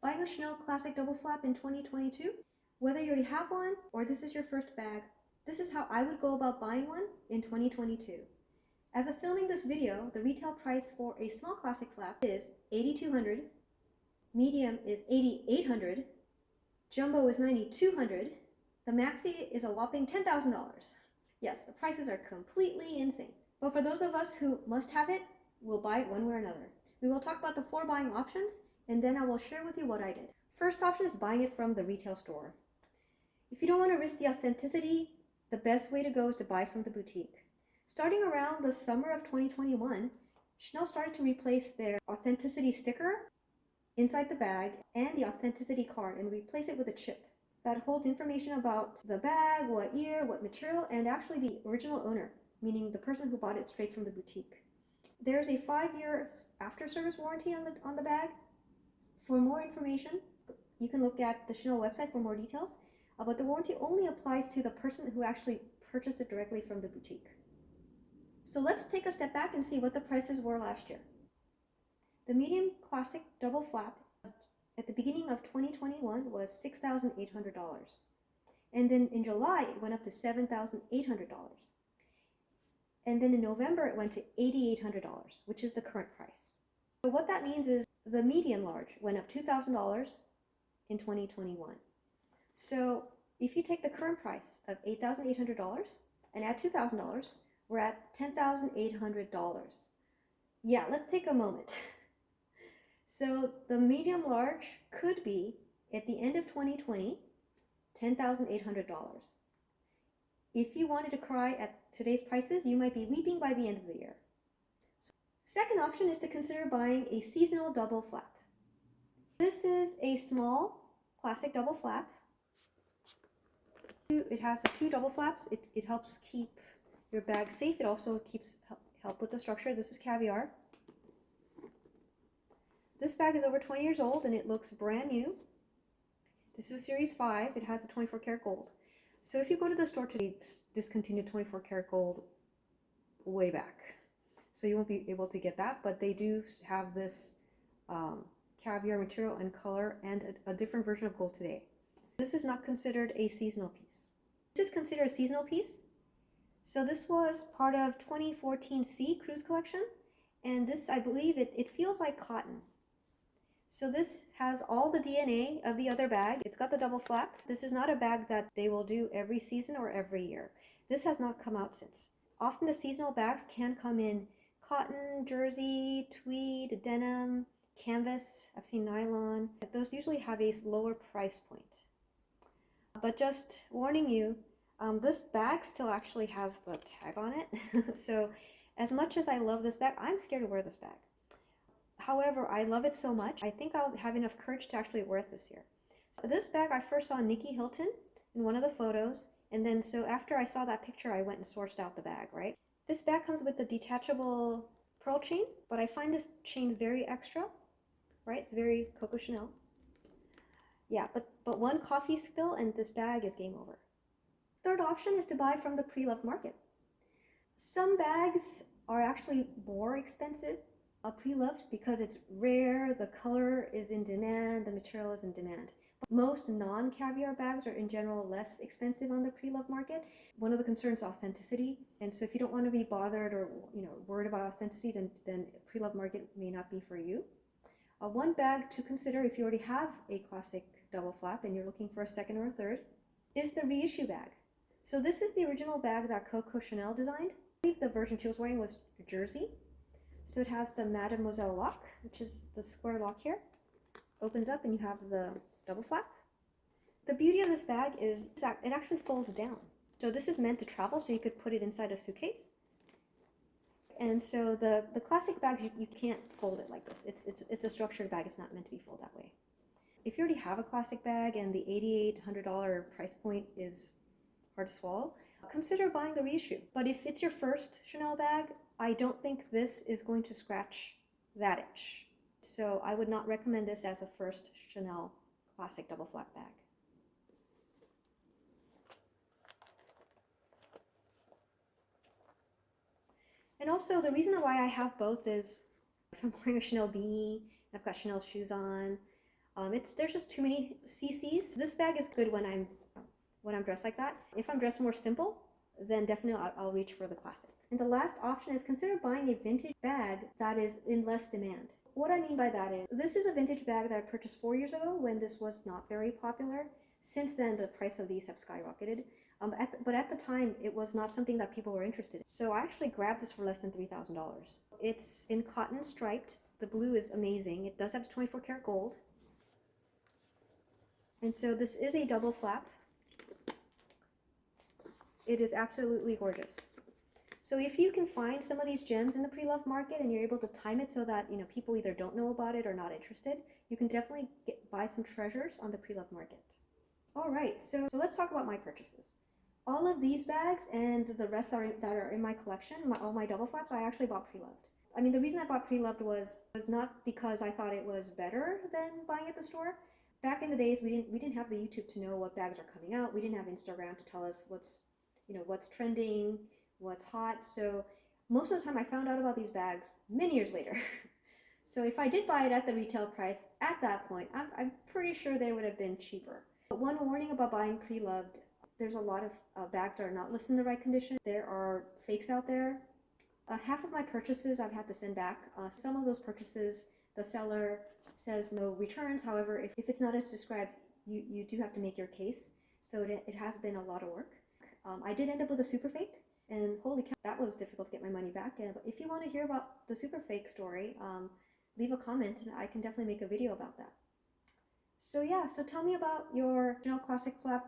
Buying a Chanel Classic Double Flap in 2022? Whether you already have one or this is your first bag, this is how I would go about buying one in 2022. As of filming this video, the retail price for a small classic flap is $8,200, medium is $8,800, jumbo is $9,200, the maxi is a whopping $10,000. Yes, the prices are completely insane. But for those of us who must have it, we'll buy it one way or another. We will talk about the 4 buying options, and then I will share with you what I did. First option is buying it from the retail store. If you don't want to risk the authenticity, the best way to go is to buy from the boutique. Starting around the summer of 2021, Chanel started to replace their authenticity sticker inside the bag and the authenticity card and replace it with a chip that holds information about the bag, what year, what material, and actually the original owner, meaning the person who bought it straight from the boutique. There's a 5-year after-service warranty on the bag. For more information, you can look at the Chanel website for more details, but the warranty only applies to the person who actually purchased it directly from the boutique. So let's take a step back and see what the prices were last year. The medium classic double flap at the beginning of 2021 was $6,800. And then in July, it went up to $7,800. And then in November, it went to $8,800, which is the current price. So what that means is the medium large went up $2,000 in 2021. So if you take the current price of $8,800 and add $2,000, we're at $10,800. Yeah, let's take a moment. So the medium large could be, at the end of 2020, $10,800. If you wanted to cry at today's prices, you might be weeping by the end of the year. So, second option is to consider buying a seasonal double flap. This is a small classic double flap. It has the 2 double flaps. It helps keep your bag safe. It also help with the structure. This is caviar. This bag is over 20 years old and it looks brand new. This is Series 5. It has the 24 karat gold. So if you go to the store today, discontinued 24 karat gold way back. So you won't be able to get that, but they do have this caviar material and color and a different version of gold today. This is not considered a seasonal piece. This is considered a seasonal piece. So this was part of 2014 C Cruise Collection. And this, I believe, it feels like cotton. So this has all the DNA of the other bag. It's got the double flap. This is not a bag that they will do every season or every year. This has not come out since. Often the seasonal bags can come in cotton, jersey, tweed, denim, canvas. I've seen nylon. Those usually have a lower price point. But just warning you, this bag still actually has the tag on it. So as much as I love this bag, I'm scared to wear this bag. However, I love it so much, I think I'll have enough courage to actually wear it this year. So this bag I first saw Nikki Hilton in one of the photos, and then so after I saw that picture, I went and sourced out the bag, right? This bag comes with the detachable pearl chain, but I find this chain very extra, right? It's very Coco Chanel. Yeah, but one coffee spill and this bag is game over. Third option is to buy from the Preloved Market. Some bags are actually more expensive pre-loved because it's rare, the color is in demand, the material is in demand. But most non-caviar bags are in general less expensive on the pre-loved market. One of the concerns is authenticity, and so if you don't want to be bothered or worried about authenticity, then pre-loved market may not be for you. One bag to consider if you already have a classic double flap and you're looking for a second or a third is the reissue bag. So this is the original bag that Coco Chanel designed. I believe the version she was wearing was jersey. So it has the Mademoiselle lock, which is the square lock here. Opens up and you have the double flap. The beauty of this bag is it actually folds down. So this is meant to travel, so you could put it inside a suitcase. And so the classic bags, you can't fold it like this. It's a structured bag. It's not meant to be folded that way. If you already have a classic bag and the $8,800 price point is hard to swallow, consider buying the reissue. But if it's your first Chanel bag, I don't think this is going to scratch that itch. So I would not recommend this as a first Chanel classic double flap bag. And also the reason why I have both is if I'm wearing a Chanel beanie, I've got Chanel shoes on, There's just too many CCs. This bag is good when I'm dressed like that. If I'm dressed more simple, then definitely I'll reach for the classic. And the last option is consider buying a vintage bag that is in less demand. What I mean by that is, this is a vintage bag that I purchased 4 years ago when this was not very popular. Since then, the price of these have skyrocketed. But at the time, it was not something that people were interested in. So I actually grabbed this for less than $3,000. It's in cotton striped. The blue is amazing. It does have 24 karat gold. And so this is a double flap. It is absolutely gorgeous. So if you can find some of these gems in the pre-loved market and you're able to time it so that, people either don't know about it or not interested, you can definitely buy some treasures on the pre-loved market. All right, so let's talk about my purchases. All of these bags and the rest that are in my collection, all my double flaps, I actually bought pre-loved. I mean, the reason I bought pre-loved was not because I thought it was better than buying at the store. Back in the days, we didn't have the YouTube to know what bags are coming out. We didn't have Instagram to tell us what's trending, what's hot. So most of the time I found out about these bags many years later. So if I did buy it at the retail price at that point, I'm pretty sure they would have been cheaper. But one warning about buying pre-loved, there's a lot of bags that are not listed in the right condition. There are fakes out there. Half of my purchases I've had to send back. Some of those purchases, the seller says no returns. However, if it's not as described, you do have to make your case. So it has been a lot of work. I did end up with a super fake, and holy cow, that was difficult to get my money back. But if you want to hear about the super fake story, leave a comment and I can definitely make a video about that. So yeah, so tell me about your classic flap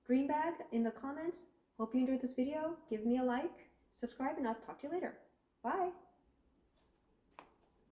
dream bag in the comments. Hope you enjoyed this video. Give me a like, subscribe, and I'll talk to you later. Bye!